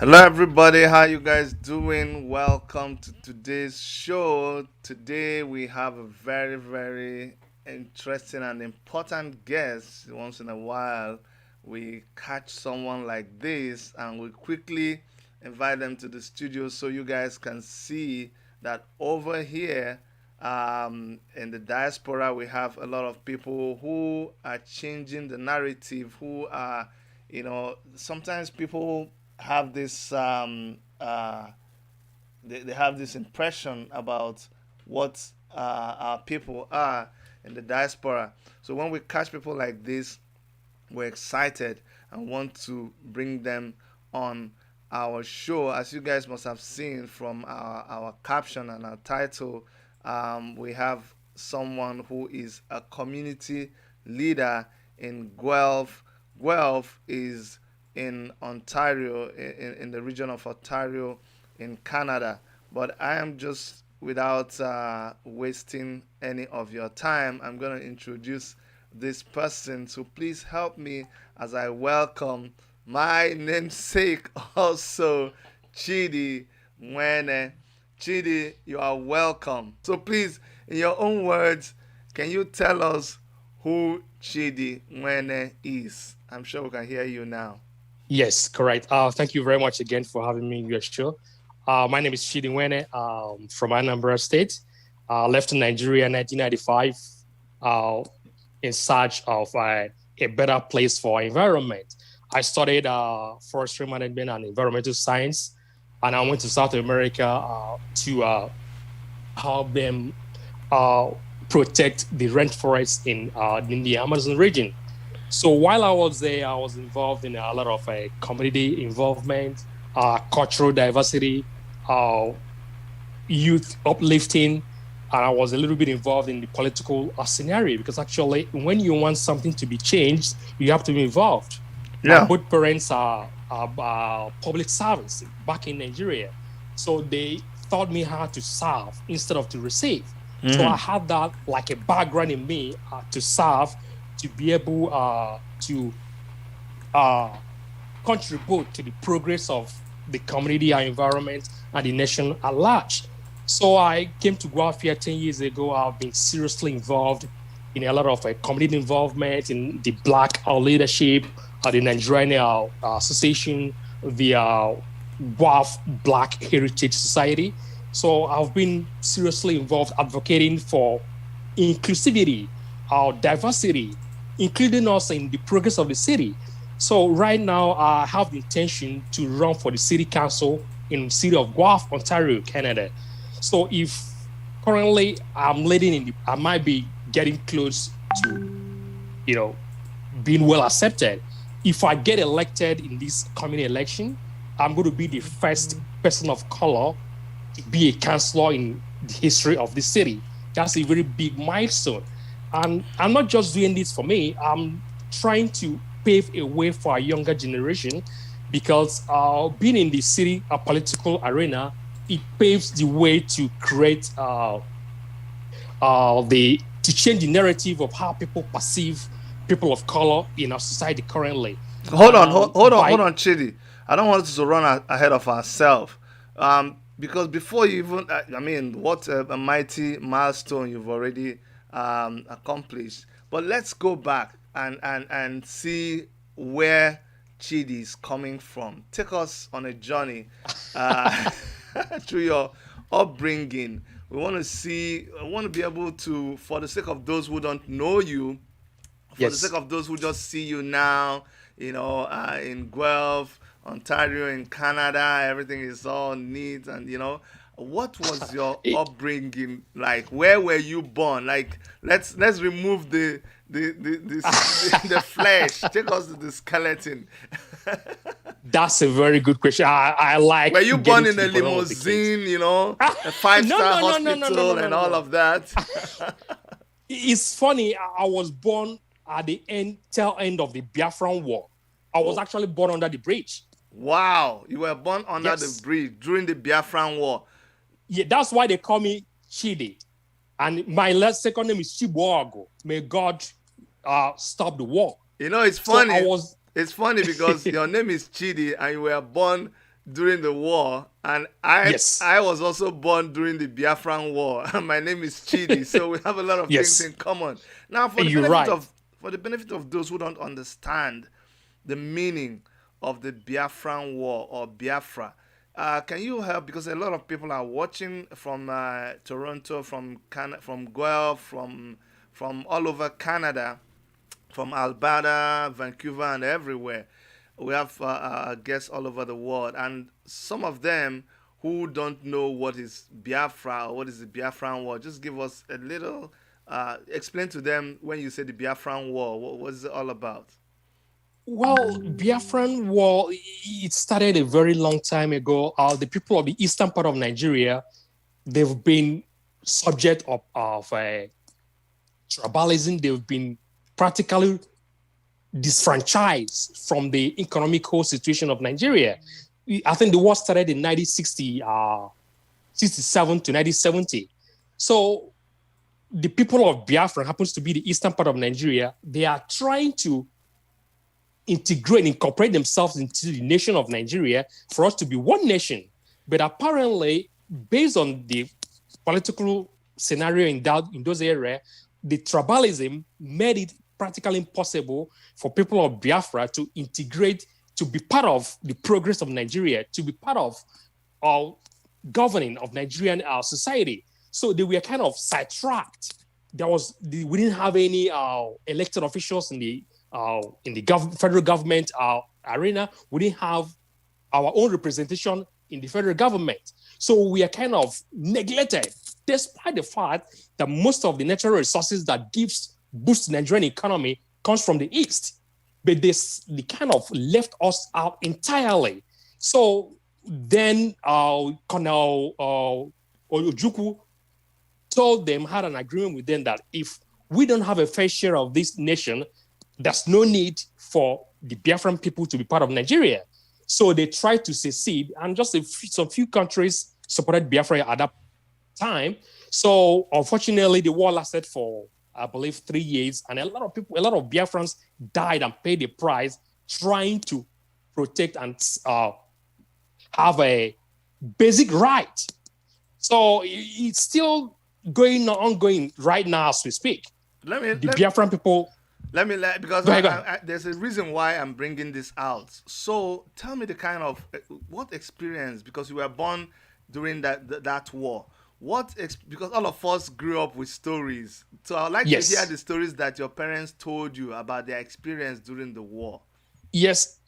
Hello everybody, how you guys doing? Welcome to today's show. Today we have a very interesting and important guest. Once in a while we catch someone like this and we quickly invite them to the studio so you guys can see that over here in the diaspora we have a lot of people who are changing the narrative, who are, sometimes people have this they have this impression about what our people are in the diaspora. So when we catch people like this, we're excited and want to bring them on our show. As you guys must have seen from our caption and our title, we have someone who is a community leader in Guelph. Guelph is in Ontario, in the region of Ontario in Canada. But I am just, without wasting any of your time, I'm going to introduce this person. So please help me as I welcome my namesake also, Chidi NWENE. Chidi, you are welcome. So please, in your own words, can you tell us who Chidi NWENE is? I'm sure we can hear you now. Yes, correct. Thank you very much again for having me in your show. My name is CHIDI from Anambra State. Left in Nigeria in 1995 uh, in search of a better place for environment. I studied forestry management and environmental science, and I went to South America to help them uh, protect the rainforest in the Amazon region. So while I was there, I was involved in a lot of community involvement, cultural diversity, uh, youth uplifting, and I was a little bit involved in the political scenario because actually, when you want something to be changed, you have to be involved. My Yeah. both parents are public servants back in Nigeria, so they taught me how to serve instead of to receive. So I Mm-hmm. had that like a background in me to serve, to be able to uh, contribute to the progress of the community, our environment, and the nation at large. So I came to Guelph here 10 years ago. I've been seriously involved in a lot of community involvement in the Black leadership, the Nigerian Association, the Guelph Black Heritage Society. So I've been seriously involved advocating for inclusivity, diversity, including us in the progress of the city. So right now, I have the intention to run for the city council in the city of Guelph, Ontario, Canada. So if currently I'm leading I might be getting close to, you know, being well accepted. If I get elected in this coming election, I'm going to be the first person of color to be a councillor in the history of the city. That's a very big milestone. And I'm not just doing this for me, I'm trying to pave a way for a younger generation because being in the city, a political arena, it paves the way to create to change the narrative of how people perceive people of color in our society currently. Hold And on, hold by on, Chidi. I don't want us to run ahead of ourselves. Because before you even, I mean, what a mighty milestone you've already accomplished. But let's go back and see where Chidi is coming from. Take us on a journey uh, through your upbringing. We want to see, I want to be able to, for the sake of those who don't know you, for the sake yes, of those who just see you now, in Guelph, Ontario, in Canada, everything is all neat, and what was your it, upbringing like? Where were you born? Like, let's remove the flesh. Take us to the skeleton. that's a very good question. I Were like you born getting in to a the bottom of the case. limousine? A five No, star no, no, no, no, no, no, hospital no, and no, all no. of that? It's funny. I was born at the tail end of the Biafran War. I was Oh, actually born under the bridge. wow! You were born under the Yes. bridge during the Biafran War. Yeah, that's why they call me Chidi. And my last second name is Chibuago. May God stop the war. It's So I funny. was It's funny because your name is Chidi and you were born during the war, and I Yes. I was also born during the Biafran War. And my name is Chidi, so we have a lot of things in Yes. common. Now, You're right. for the benefit of those who don't understand the meaning of the Biafran War or Biafra, can you help? Because a lot of people are watching from Toronto, from Guelph, from all over Canada, from Alberta, Vancouver, and everywhere. We have guests all over the world, and some of them who don't know what is Biafra or what is the Biafran War, just give us a little, explain to them when you say the Biafran War, what is it all about? Well, Biafran War, it started a very long time ago. The people of the eastern part of Nigeria, they've been subject of tribalism. They've been practically disfranchised from the economical situation of Nigeria. I think the war started in 1960, 67 to 1970. So the people of Biafra happens to be the eastern part of Nigeria. They are trying to incorporate themselves into the nation of Nigeria for us to be one nation. But apparently, based on the political scenario in those areas, the tribalism made it practically impossible for people of Biafra to integrate, to be part of the progress of Nigeria, to be part of our governing of Nigerian society. So they were kind of sidetracked. We didn't have any elected officials in the federal government arena. We didn't have our own representation in the federal government. So we are kind of neglected, despite the fact that most of the natural resources that gives boost to the Nigerian economy comes from the East. But they kind of left us out entirely. So then Colonel Ojukwu told them, had an agreement with them that if we don't have a fair share of this nation, there's no need for the Biafran people to be part of Nigeria. So they tried to secede, and just some few countries supported Biafra at that time. So unfortunately, the war lasted for, I believe, 3 years, and a lot of Biafrans died and paid the price trying to protect and have a basic right. So it's still ongoing right now as we speak. Let me The let, Biafran people. because Go ahead, go ahead. there's a reason why I'm bringing this out. So tell me the kind of what experience, because you were born during that war. Because all of us grew up with stories. So I'd like to hear Yes. the stories that your parents told you about their experience during the war. Yes,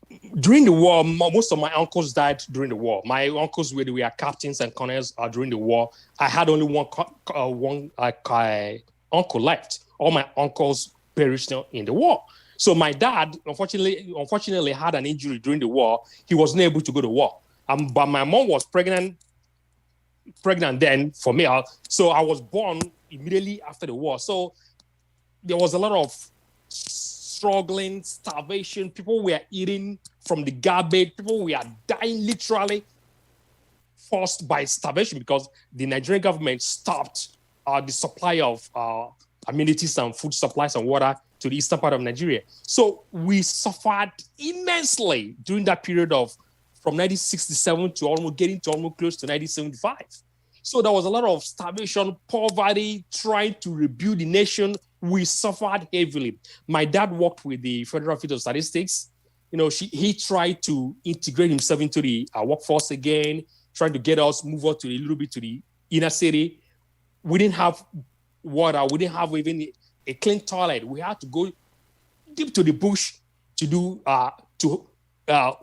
during the war, most of my uncles died during the war. My uncles were captains and colonels during the war. I had only one uncle left. All my uncles perished in the war. So my dad, unfortunately, had an injury during the war. He wasn't able to go to war. But my mom was pregnant then for me. So I was born immediately after the war. So there was a lot of struggling, starvation. People were eating from the garbage. People were dying literally forced by starvation because the Nigerian government stopped the supply of amenities and food supplies and water to the eastern part of Nigeria. So we suffered immensely during that period of from 1967 to almost close to 1975. So there was a lot of starvation, poverty, trying to rebuild the nation. We suffered heavily. My dad worked with the Federal Office of Statistics. He tried to integrate himself into the workforce again, trying to get us move on to a little bit to the inner city. We didn't have water. We didn't have even a clean toilet. We had to go deep to the bush to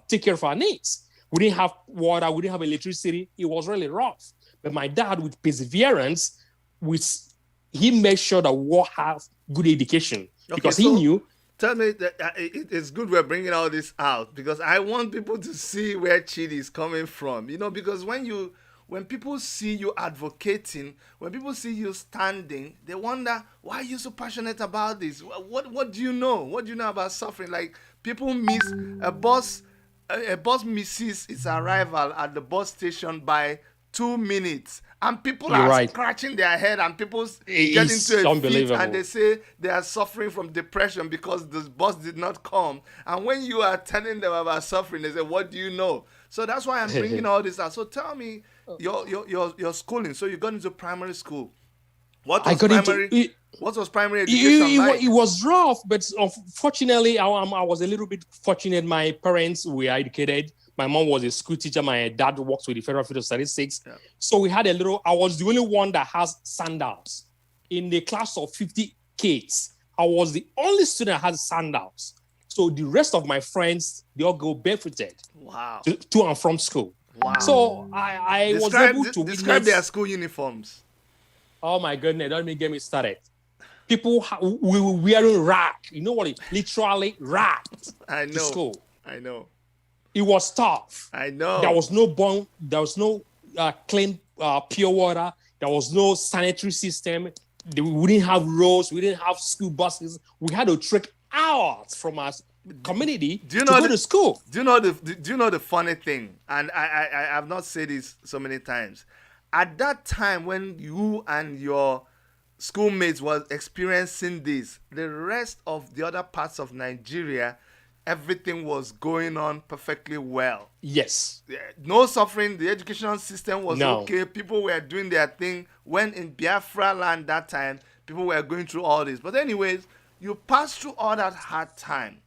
take care of our needs. We didn't have water. We didn't have electricity. It was really rough. But my dad, with perseverance, he made sure that we have good education Okay, because he so knew. tell me that it's good we're bringing all this out, because I want people to see where Chidi is coming from. Because when people see you advocating, when people see you standing, they wonder, why are you so passionate about this? What do you know? What do you know about suffering? Like, people miss a bus. A bus misses its arrival at the bus station by 2 minutes, and people You're are right. scratching their head, and people get It's into a fit, and they unbelievable. say they are suffering from depression because the bus did not come. And when you are telling them about suffering, they say, what do you know? So that's why I'm bringing all this out. So tell me your schooling. So you got into primary school. What I was got into primary? it. What was primary education It like? was rough, but unfortunately, I was a little bit fortunate. My parents were educated. My mom was a school teacher. My dad works with the Federal Field of Statistics. Yeah. So we had a little, I was the only one that has sandals. In the class of 50 kids, I was the only student that had sandals. So the rest of my friends, they all go barefooted Wow. to and from school. Wow. So I was able to describe their witness. school uniforms. Oh my goodness, don't even get me started. People we were wearing rag. You know what? Literally rags I to know. school. I know. It was tough. I know. There was no bone. There was no clean, pure water. There was no sanitary system. We didn't have roads. We didn't have school buses. We had to trek hours from our community to go to school. Do you know the funny thing? And I have not said this so many times. At that time when you and your schoolmates was experiencing this, the rest of the other parts of Nigeria, everything was going on perfectly well. Yes. No suffering. The educational system was okay. People were doing their thing. When in Biafra land that time, people were going through all this. But anyways, you passed through all that hard time.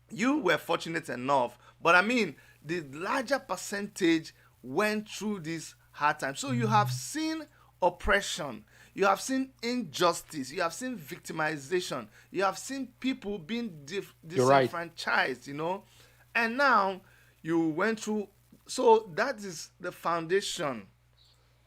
You were fortunate enough. But I mean, the larger percentage went through this hard time. So you have seen oppression. You have seen injustice. You have seen victimization. You have seen people being disenfranchised, you know. And now you went through. So that is the foundation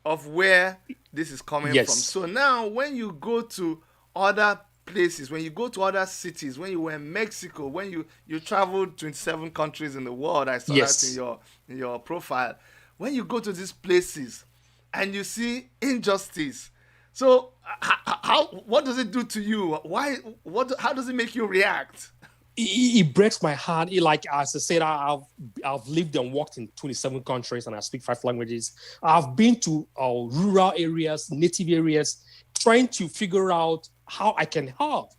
of where this is coming from. So now when you go to other places, when you go to other cities, when you were in Mexico, when you traveled 27 countries in the world, I saw that in your profile. When you go to these places and you see injustice, so what does it do to you? How does it make you react? It breaks my heart. Like as I said, I've lived and worked in 27 countries and I speak 5 languages. I've been to rural areas, native areas, trying to figure out how I can help.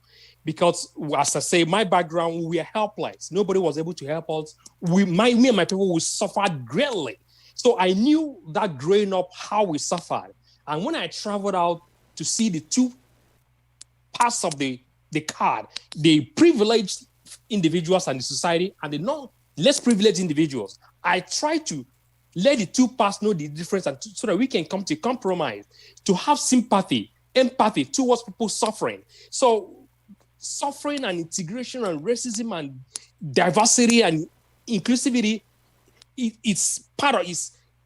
Because as I say, my background, we are helpless. Nobody was able to help us. Me and my people, we suffered greatly. So I knew that growing up, how we suffered. And when I traveled out to see the two parts of the card, the privileged individuals and the society and the not less privileged individuals, I try to let the two parts know the difference and so that we can come to compromise, to have sympathy, empathy towards people suffering. So suffering and integration and racism and diversity and inclusivity, it's part of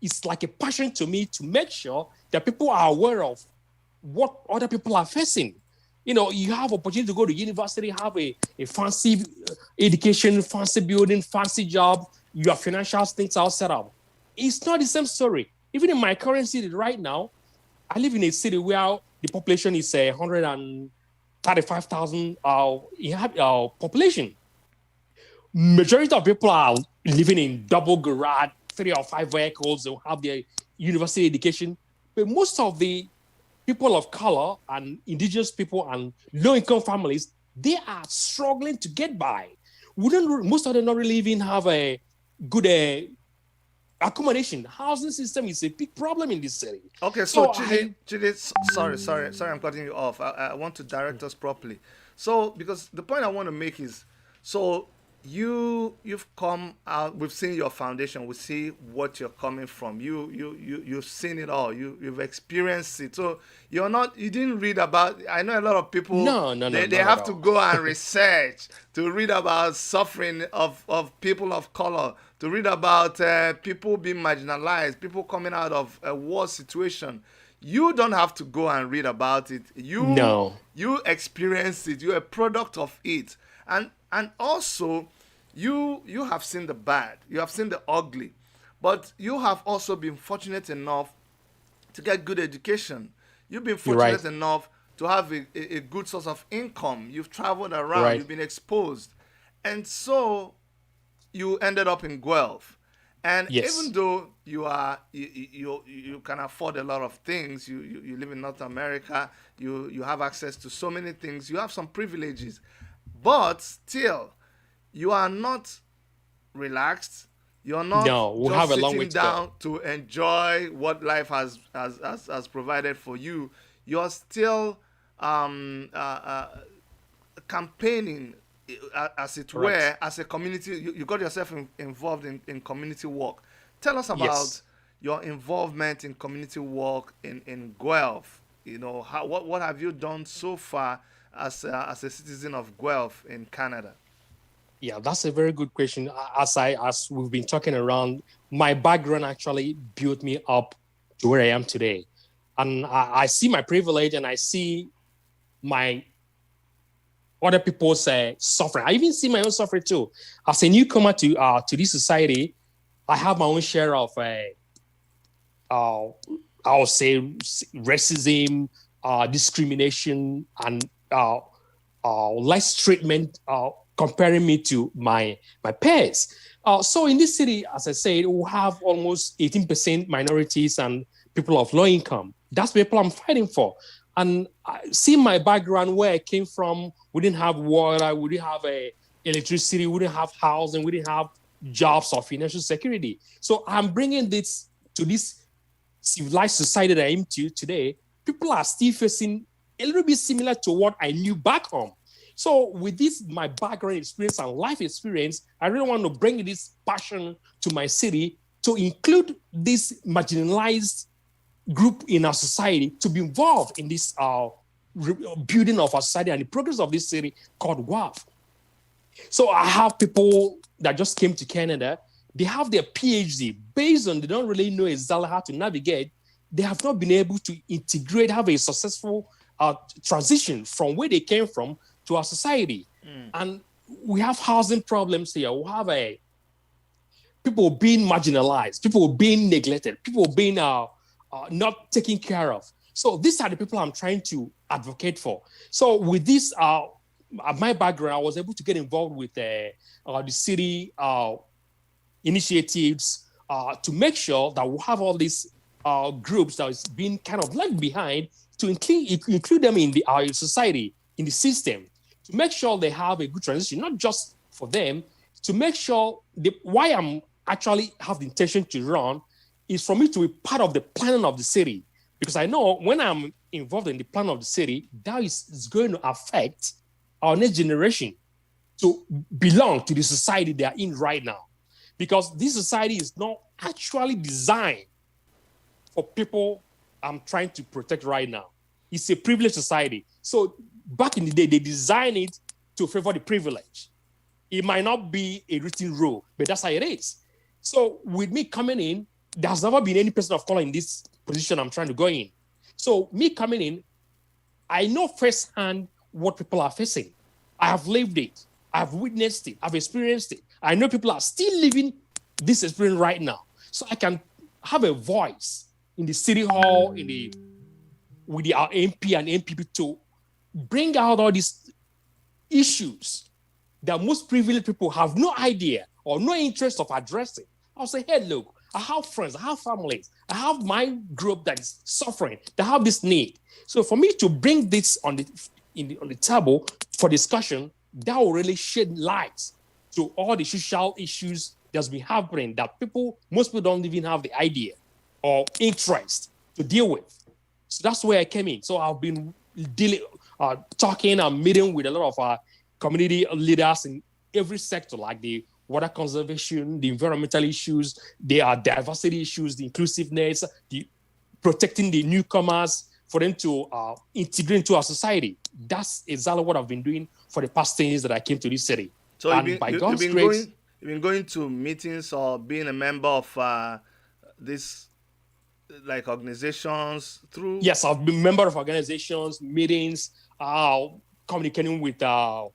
it's like a passion to me to make sure that people are aware of what other people are facing. You know, you have opportunity to go to university, have a fancy education, fancy building, fancy job, your financial things are set up. It's not the same story. Even in my current city right now, I live in a city where the population is 135,000 population. Majority of people are living in double garage, 3 or 5 vehicles. They have their university education. But most of the people of color and indigenous people and low-income families, they are struggling to get by. Most of them don't really even have a good accommodation. The housing system is a big problem in this city. Okay, so Chidi, sorry, I'm cutting you off. I want to direct us properly. So, because the point I want to make is, so you've come out, we've seen your foundation, we see what you're coming from, you've seen it all, you've experienced it. So you didn't read about, I know a lot of people, they have to go and research to read about suffering of people of color, to read about people being marginalized, people coming out of a war situation. You don't have to go and read about it. You experience it. You're a product of it. And also, you have seen the bad, you have seen the ugly, but you have also been fortunate enough to get good education. You've been fortunate enough to have a good source of income. You've traveled around, you've been exposed. And so you ended up in Guelph. And even though you can afford a lot of things, you live in North America, you have access to so many things, you have some privileges. But still, you are not relaxed. You're not No, we just have a long way sitting to go. down to enjoy what life has provided for you. You're still um, uh, uh, campaigning, as it Right. were, as a community. You got yourself involved in community work. Tell us about Yes. your involvement in community work in Guelph. What have you done so far as a citizen of Guelph in Canada? Yeah, that's a very good question. As we've been talking around, my background actually built me up to where I am today. And I see my privilege and I see my other people's suffering. I even see my own suffering too. As a newcomer to this society, I have my own share of uh, I'll say racism, discrimination, and less treatment comparing me to my peers. So in this city, as I said, we have almost 18% minorities and people of low income. That's the people I'm fighting for. And see my background, where I came from, we didn't have water, we didn't have electricity, we didn't have housing, we didn't have jobs or financial security. So I'm bringing this to this civilized society that I am to today. People are still facing a little bit similar to what I knew back home. So with this, my background experience and life experience, I really want to bring this passion to my city to include this marginalized group in our society to be involved in this building of our society and the progress of this city called Guelph. So I have people that just came to Canada. They have their PhD based on they don't really know exactly how to navigate. They have not been able to integrate, have a successful transition from where they came from to our society. And we have housing problems here. We have people being marginalized, people being neglected, people being not taken care of. So these are the people I'm trying to advocate for. So with this, my background, I was able to get involved with the city initiatives to make sure that we have all these groups that is being kind of left behind to include them in our society, in the system, to make sure they have a good transition, not just for them, to make sure why I'm actually have the intention to run is for me to be part of the planning of the city. Because I know when I'm involved in the plan of the city, that is going to affect our next generation to belong to the society they are in right now. Because this society is not actually designed for people I'm trying to protect right now. It's a privileged society. So back in the day, they designed it to favor the privilege. It might not be a written rule, but that's how it is. So with me coming in, there's never been any person of color in this position I'm trying to go in. So me coming in, I know firsthand what people are facing. I have lived it. I've witnessed it. I've experienced it. I know people are still living this experience right now. So I can have a voice in the city hall, with our MP and MPP to bring out all these issues that most privileged people have no idea or no interest of addressing. I'll say, hey, look, I have friends, I have families, I have my group that is suffering, that have this need. So for me to bring this on the table for discussion, that will really shed light to all the social issues that's been happening that most people don't even have the idea or interest to deal with. So that's where I came in. So I've been talking and meeting with a lot of community leaders in every sector, like the water conservation, the environmental issues, the diversity issues, the inclusiveness, the protecting the newcomers for them to integrate into our society. That's exactly what I've been doing for the past 10 years that I came to this city. So And by God's grace, you've been going to meetings or being a member of this like organizations through. yes, I've been a member of organizations, meetings, communicating with some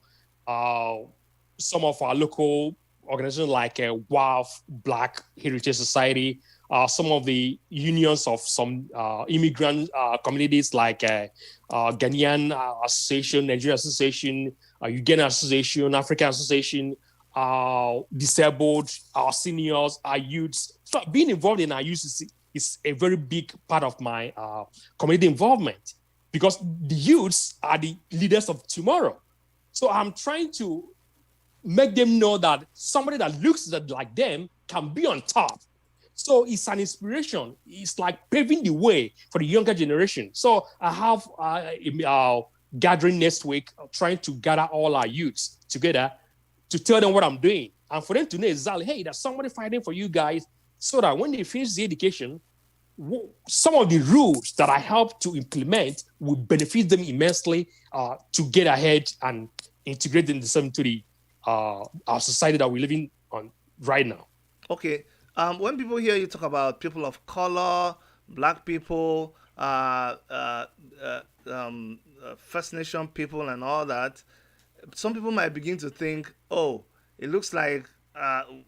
of our local organizations like WAF, Black Heritage Society, some of the unions of some immigrant communities like Ghanaian Association, Nigerian Association, Ugandan Association, African Association, disabled, our seniors, our youths. So being involved in our youth is a very big part of my community involvement because the youths are the leaders of tomorrow. So I'm trying to make them know that somebody that looks like them can be on top. So it's an inspiration. It's like paving the way for the younger generation. So I have a gathering next week, trying to gather all our youths together to tell them what I'm doing. And for them to know exactly, hey, there's somebody fighting for you guys, so that when they finish the education, some of the rules that I help to implement will benefit them immensely to get ahead and integrate themselves into the our society that we're living on right now. Okay. When people hear you talk about people of color, black people, First Nation people, and all that, some people might begin to think, oh, it looks like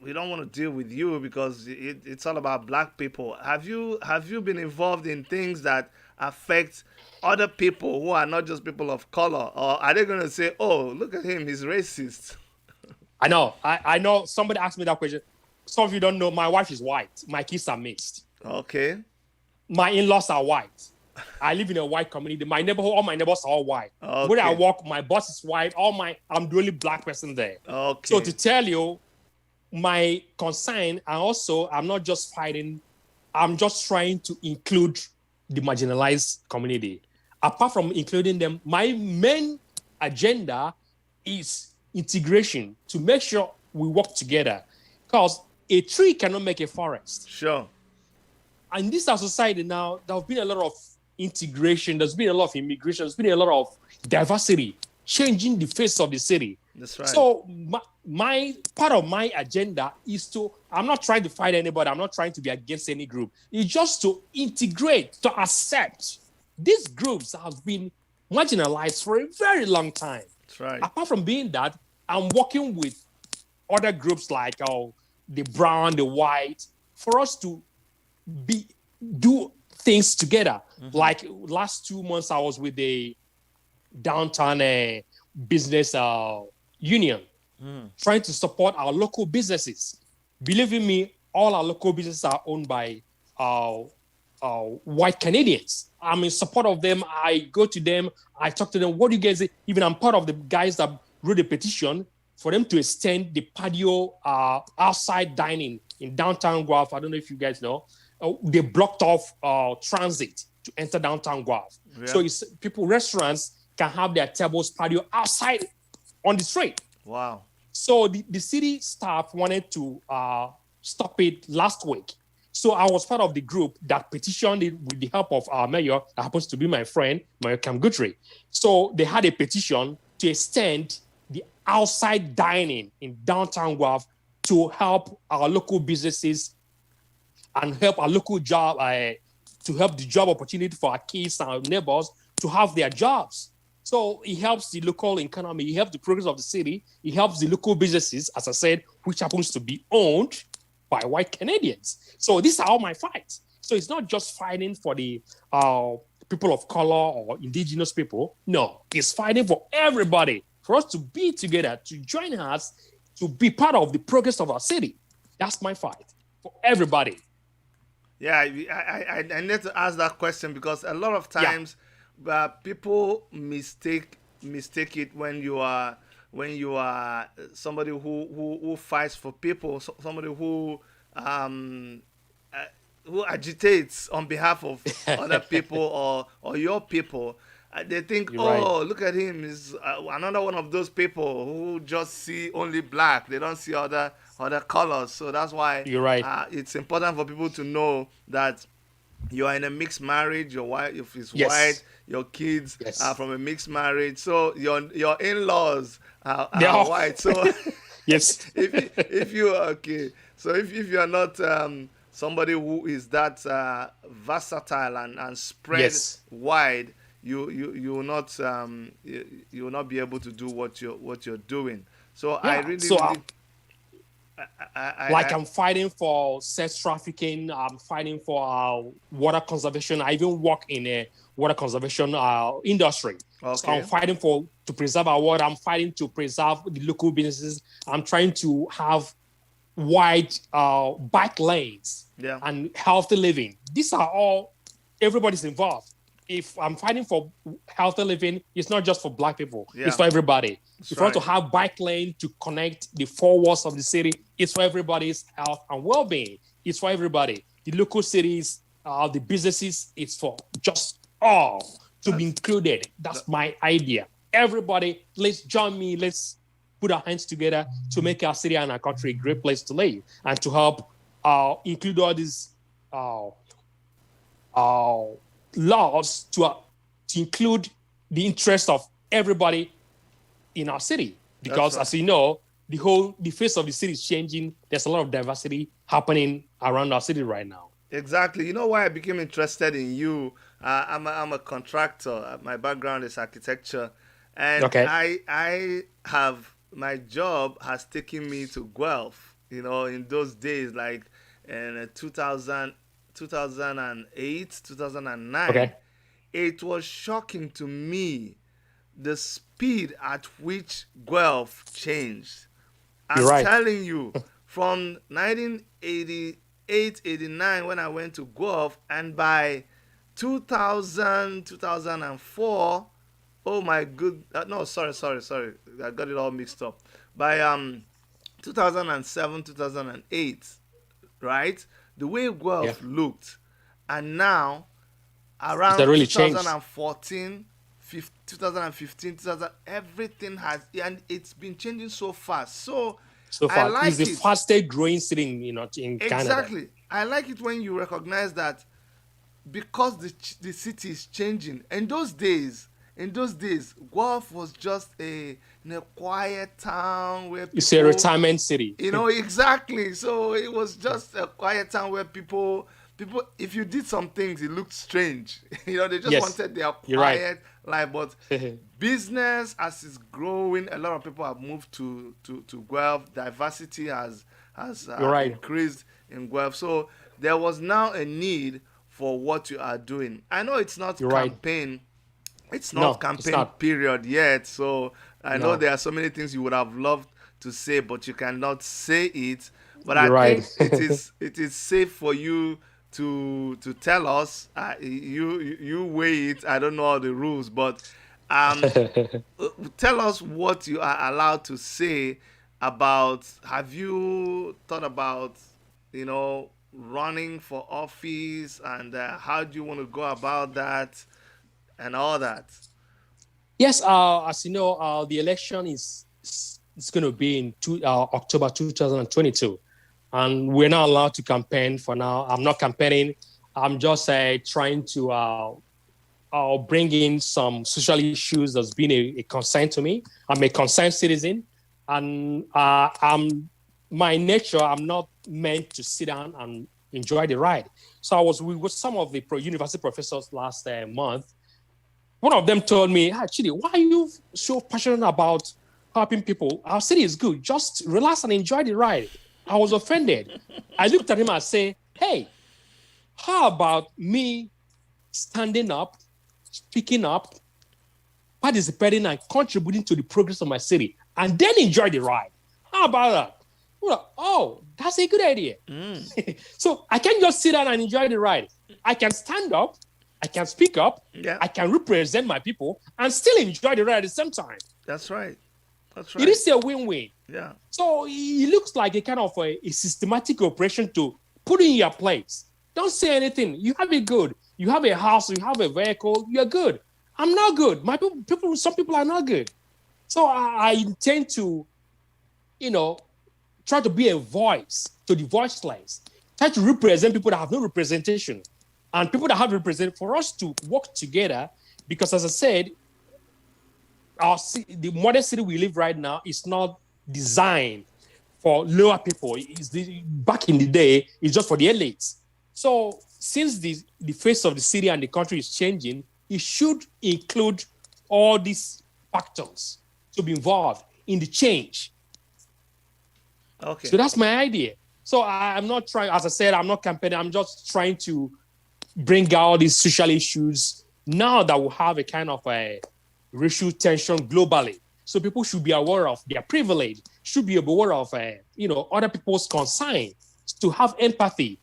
we don't want to deal with you because it's all about black people. Have you been involved in things that affect other people who are not just people of color, or are they going to say, oh, look at him, he's racist? I know. I know somebody asked me that question. Some of you don't know, my wife is white. My kids are mixed. Okay. My in-laws are white. I live in a white community. My neighborhood, all my neighbors are all white. Okay. Where I work, my boss is white. I'm the only black person there. Okay. So to tell you, my concern, and also I'm not just fighting, I'm just trying to include the marginalized community. Apart from including them, my main agenda is integration, to make sure we work together. Because a tree cannot make a forest. Sure. And in this our society now, there have been a lot of integration, there's been a lot of immigration, there's been a lot of diversity, changing the face of the city. That's right. So my part of my agenda is I'm not trying to fight anybody, I'm not trying to be against any group. It's just to integrate, to accept. These groups have been marginalized for a very long time. That's right. Apart from being that, I'm working with other groups like the brown, the white, for us to do things together. Mm-hmm. Like last 2 months, I was with the downtown business union, trying to support our local businesses. Believe in me, all our local businesses are owned by white Canadians. I'm in support of them. I go to them. I talk to them. What do you guys say? Even I'm part of the guys that wrote a petition for them to extend the patio outside dining in downtown Guelph. I don't know if you guys know. They blocked off transit to enter downtown Guelph. Yeah. So restaurants can have their tables patio outside on the street. Wow. So the city staff wanted to stop it last week. So I was part of the group that petitioned it with the help of our mayor, that happens to be my friend, Mayor Cam Guthrie. So they had a petition to extend the outside dining in downtown Guelph to help our local businesses and help our local job, to help the job opportunity for our kids and our neighbors to have their jobs. So it helps the local economy, it helps the progress of the city, it helps the local businesses, as I said, which happens to be owned by white Canadians. So these are all my fights. So it's not just fighting for the people of color or indigenous people. No, it's fighting for everybody, for us to be together, to join us, to be part of the progress of our city. That's my fight for everybody. Yeah, I need to ask that question because a lot of times people mistake it when you are somebody who fights for people, somebody who agitates on behalf of other people or your people. They think, right. Look at him, he's another one of those people who just see only black. They don't see other colors. So that's why you're right. It's important for people to know that you are in a mixed marriage. Your wife is yes. white. Your kids yes. are from a mixed marriage. So your in-laws are white. So yes, if you okay, so if you are not somebody who is that versatile and spread yes. wide, you will not you will not be able to do what you're doing. So I really. I'm fighting for sex trafficking. I'm fighting for water conservation. I even work in a water conservation industry. Okay. So I'm fighting to preserve our water. I'm fighting to preserve the local businesses. I'm trying to have wide bike lanes and healthy living. These are all, everybody's involved. if I'm fighting for healthy living, it's not just for Black people. Yeah. It's for everybody. That's If you want to right. have bike lane to connect the four walls of the city, it's for everybody's health and well-being. It's for everybody. The local cities, the businesses, it's for just all to be included. That's my idea. Everybody, let's join me. Let's put our hands together to make our city and our country a great place to live and to help include all these laws to include the interest of everybody in our city. Because as you know, the face of the city is changing. There's a lot of diversity happening around our city right now. Exactly. You know why I became interested in you? I'm a contractor. My background is architecture, and Okay. I have my job has taken me to Guelph. You know, in those days, like in 2000, 2008, 2009, Okay. it was shocking to me the speed at which Guelph changed. You're I'm right. telling you, from 1988, 89, when I went to Guelph, and by 2000, 2004, oh my good, no, sorry, I got it all mixed up. By 2007, 2008, right? The way Yeah. Guelph looked, and now It's around really changed. 2014, 2015, 2000, everything has, and it's been changing so fast. So So I far, it's like the it. fastest growing city in Canada. Exactly. I like it when you recognize that because the city is changing. In those days, Guelph was just a quiet town where It's a people, retirement city. exactly. So it was just a quiet town where people, if you did some things, it looked strange. They just Yes, wanted their you're right. quiet life. But business, as it's growing, a lot of people have moved to Guelph. Diversity has You're right. increased in Guelph. So there was now a need for what you are doing. I know it's not You're right. campaign. It's not No, it's campaign not. period yet. So I know No, there are so many things you would have loved to say, but you cannot say it. But I you're right. think it is safe for you to tell us. You weigh it. I don't know all the rules, but um, tell us what you are allowed to say about. Have you thought about, running for office, and how do you want to go about that and all that? Yes, as you know, the election is going to be in October 2022, and we're not allowed to campaign for now. I'm not campaigning. I'm just trying to bring in some social issues that's been a concern to me. I'm a concerned citizen, and my nature, I'm not meant to sit down and enjoy the ride. So I was with some of the university professors last month. One of them told me, Chidi, why are you so passionate about helping people? Our city is good. Just relax and enjoy the ride. I was offended. I looked at him and said, hey, how about me standing up, speaking up, participating and contributing to the progress of my city, and then enjoy the ride? How about that? Well, oh, that's a good idea. So I can't just sit down and enjoy the ride. I can stand up, I can speak up, Yeah, I can represent my people, and still enjoy the ride at the same time. that's right. That's It right. is a win-win. Yeah. So it looks like a kind of a systematic operation to put in your place. Don't say anything. You have it good. You have a house, you have a vehicle, you're good. I'm not good. My people, some people are not good. So I intend to, try to be a voice to the voiceless. Try to represent people that have no representation and people that have represented for us to work together. Because as I said, the modern city we live right now is not designed for lower people. Back in the day, it's just for the elites. So since the face of the city and the country is changing, it should include all these factors to be involved in the change. Okay. So that's my idea. So I'm not trying, as I said, I'm not campaigning. I'm just trying to bring out these social issues now that we have a kind of a racial tension globally. So people should be aware of their privilege, should be aware of other people's concern, to have empathy,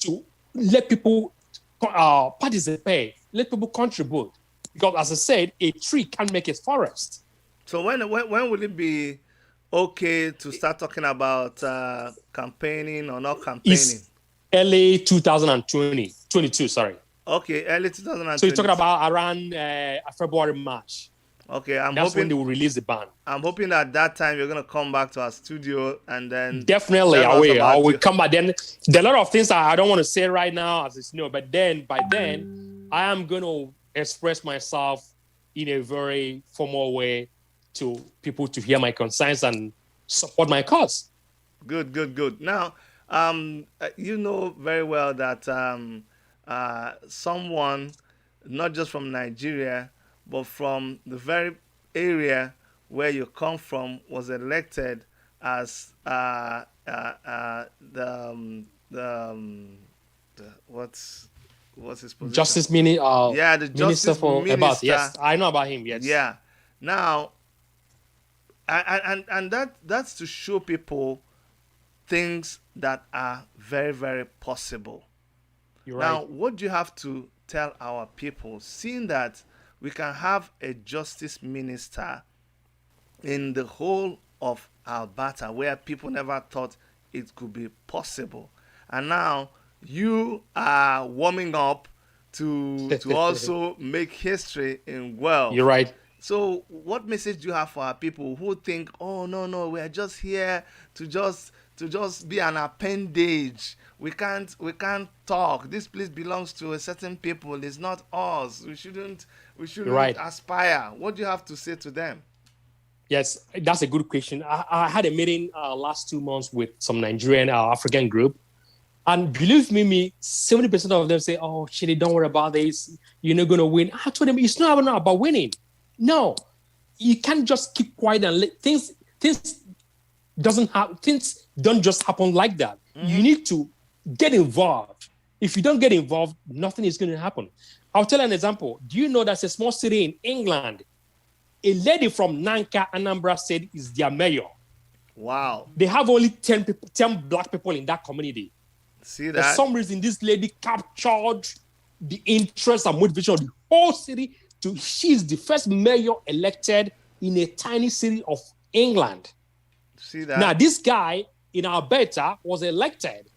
to let people participate Let people contribute. Because as I said, a tree can't make a forest. So when will it be okay to start talking about campaigning or not campaigning? It's early 2020, 22, sorry. Okay, early So you're 2020. talking about around February, March. Okay, That's when they will release the ban. I'm hoping at that time you're gonna come back to our studio and then Definitely, tell us I about will you. come back. Then there are a lot of things I don't want to say right now, as it's but then by then, I am going to express myself in a very formal way to people to hear my concerns and support my cause. Good. Now, you know very well that someone, not just from Nigeria, but from the very area where you come from, was elected as what's his position? Justice Mini, Yeah, the Minister justice for about, minister. yes, I know about him. Yes, Yeah. Now, and that's to show people things that are very, very possible. you're Now, right. what do you have to tell our people, seeing that we can have a justice minister in the whole of Alberta where people never thought it could be possible, and now you are warming up to also make history in You're Guelph. right. So, what message do you have for our people who think, "Oh no, we are just here to just be an appendage. We can't talk. This place belongs to a certain people. It's not us. We shouldn't we You're shouldn't right. aspire." What do you have to say to them? Yes, that's a good question. I had a meeting last 2 months with some Nigerian African group. And believe me, 70% of them say, "Oh, Chidi, don't worry about this. You're not going to win." I told them, it's not even about winning. No, you can't just keep quiet and let things things don't just happen like that. You need to get involved. If you don't get involved, nothing is going to happen. I'll tell you an example. Do you know that's a small city in England? A lady from Nanka, Anambra State is their mayor. Wow. They have only 10 people, 10 black people in that community. See For that? some reason, this lady captured the interest and motivation of the whole city. She's the first mayor elected in a tiny city of England. See that? Now, this guy in Alberta was elected,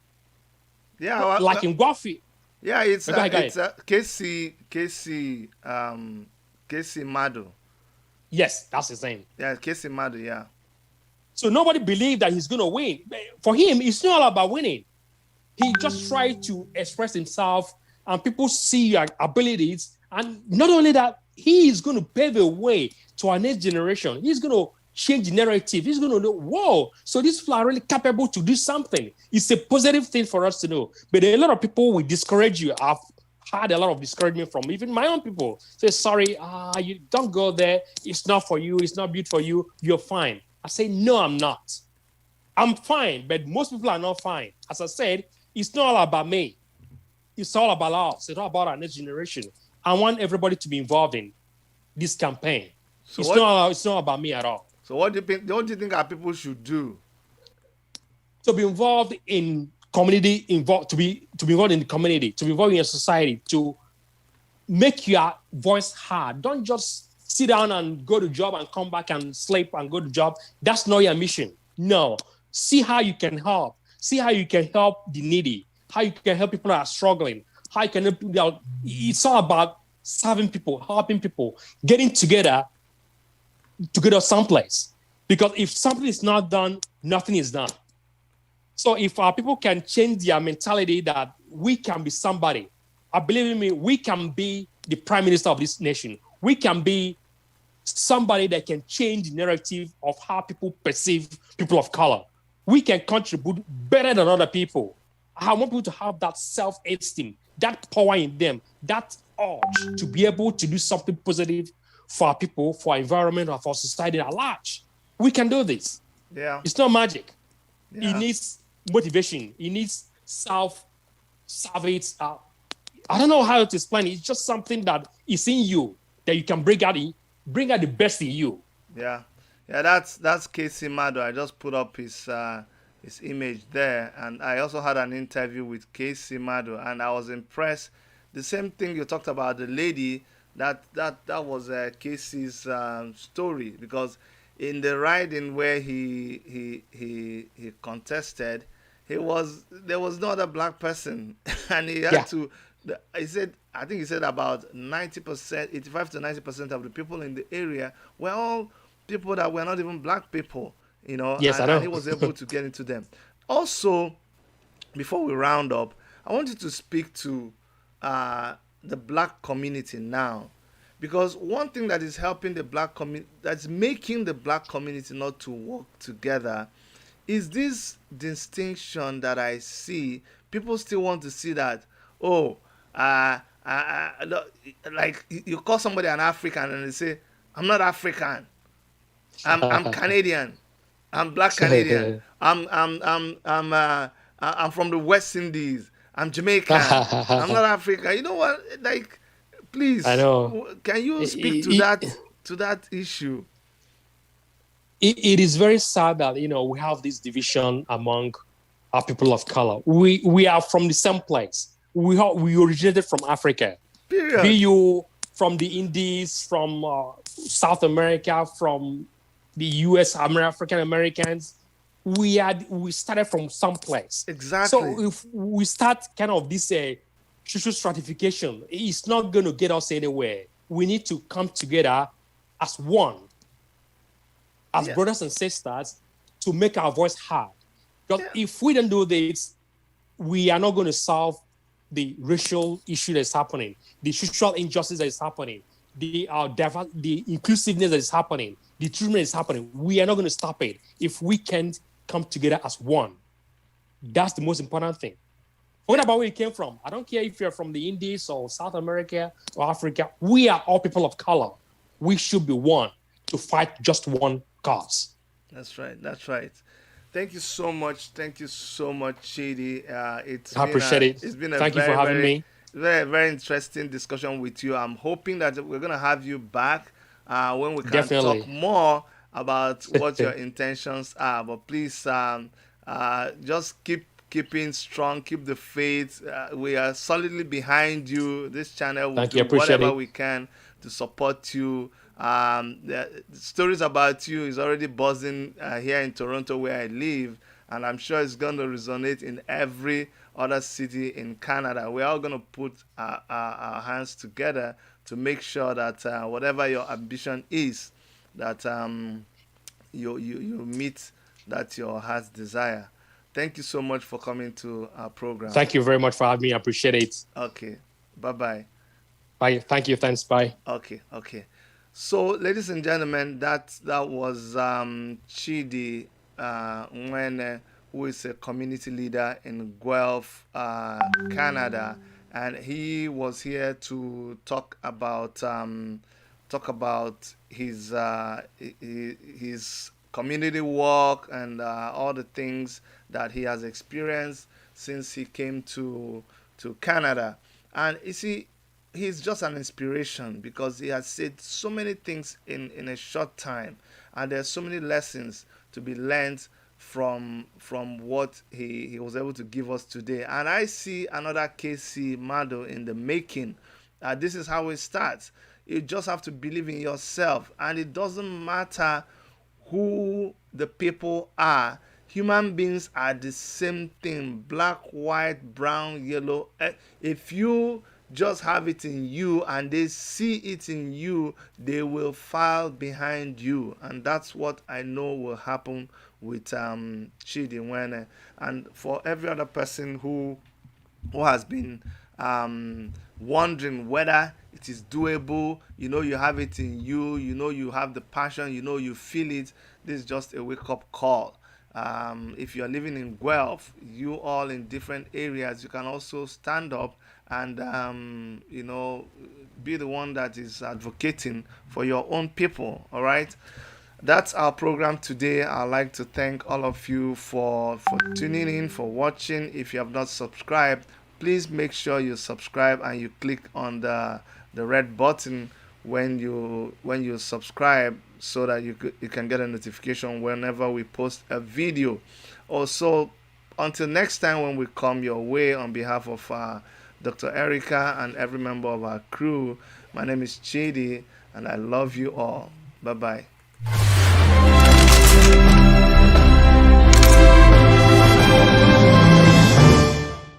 Yeah, like in Guelph. yeah, it's Go ahead. Casey Madu. Yes, that's his name. Yeah, Casey Madu. Yeah. So nobody believed that he's going to win. For him, it's not all about winning. He just tried to express himself, and people see your abilities. And not only that, he is going to pave a way to our next generation. He's going to change the narrative. He's going to know, whoa, so these people are really capable to do something. It's a positive thing for us to know. But a lot of people will discourage you. I've had a lot of discouragement from even my own people. Say, sorry, you don't go there. It's not for you. It's not built for you. You're fine. I say, no, I'm not. I'm fine, but most people are not fine. As I said, it's not all about me. It's all about us. It's all about our next generation. I want everybody to be involved in this campaign. So it's not about me at all. So what do you think our people should do? To be involved in community, to be involved in the community, to be involved in your society, to make your voice heard. Don't just sit down and go to job and come back and sleep and go to job. That's not your mission. No. See how you can help. See how you can help the needy. How you can help people that are struggling. How you can help people out. It's all about serving people, helping people, getting together someplace. Because if something is not done, nothing is done. So if our people can change their mentality that we can be somebody, I believe in me, we can be the prime minister of this nation. We can be somebody that can change the narrative of how people perceive people of color. We can contribute better than other people. I want people to have that self-esteem, that power in them, that urge to be able to do something positive for our people, for our environment, or for society at large. We can do this. Yeah. It's not magic. Yeah. It needs motivation. It needs self-service. I don't know how to explain it. It's just something that is in you that you can bring out the best in you. Yeah. Yeah, that's Casey Mado. I just put up his image there, and I also had an interview with Casey Mado, and I was impressed The same thing you talked about the lady, that was Casey's story, because in the riding where he contested, there was not a black person, and he had Yeah. to. He said, I think he said about 90%, 85 to 90% of the people in the area were all people that were not even black people, Yes, I and he know. was able to get into them. Also, before we round up, I want you to speak to the black community now, because one thing that is helping the black community, that's making the black community not to work together, is this distinction that I see. People still want to see that, oh, like you call somebody an African and they say, I'm not African, I'm Canadian. I'm black Canadian. I'm from the West Indies. I'm Jamaican. I'm not African. You know what? Like, I please, know. can you speak It, to that issue? it is very sad that we have this division among our people of color. We are from the same place. We originated from Africa. Be Period. you from the Indies, from South America, from the U.S. African Americans, we started from someplace. Exactly. So if we start kind of this social stratification, it's not going to get us anywhere. We need to come together as one, as Yeah. brothers and sisters, to make our voice heard. Because Yeah. if we don't do this, we are not going to solve the racial issue that's happening, the social injustice that is happening, the inclusiveness that is happening, the treatment that is happening. We are not going to stop it if we can't come together as one. That's the most important thing. What about where you came from? I don't care if you're from the Indies or South America or Africa. We are all people of color. We should be one to fight just one cause. That's right. That's right. Thank you so much. Thank you so much, Chidi. I appreciate it. It's been a Thank you for very, having very, me. very, very interesting discussion with you. I'm hoping that we're gonna have you back when we can talk Definitely. more about what your intentions are. But please, just keeping strong, keep the faith. We are solidly behind you. This channel will Thank you. do Appreciate whatever it. we can to support you. The stories about you is already buzzing here in Toronto where I live, and I'm sure it's going to resonate in every other city in Canada. We're all going to put our hands together to make sure that whatever your ambition is, that you meet that your heart's desire. Thank you so much for coming to our program. Thank you very much for having me. I appreciate it. Okay, bye bye. Bye. Thank you. Thanks. Bye. Okay, okay. So, ladies and gentlemen, that was Chidi NWENE, who is a community leader in Guelph, Canada, and he was here to talk about his community work and all the things that he has experienced since he came to Canada. And you see, he's just an inspiration because he has said so many things in a short time, and there's so many lessons to be learned from what he was able to give us today. And I see another KC Mado in the making. This is how it starts. You just have to believe in yourself, and it doesn't matter who the people are. Human beings are the same thing: black, white, brown, yellow. If you just have it in you and they see it in you, they will file behind you. And that's what I know will happen with Chidi NWENE. And for every other person who has been wondering whether it is doable, you have it in you, you have the passion, you feel it, this is just a wake-up call. If you're living in Guelph, you all in different areas, you can also stand up and be the one that is advocating for your own people. All right, that's our program today. I'd like to thank all of you for tuning in, for watching. If you have not subscribed, please make sure you subscribe and you click on the red button when you subscribe, so that you can get a notification whenever we post a video. Also, until next time when we come your way, on behalf of Dr. Erica, and every member of our crew. My name is Chidi, and I love you all. Bye bye.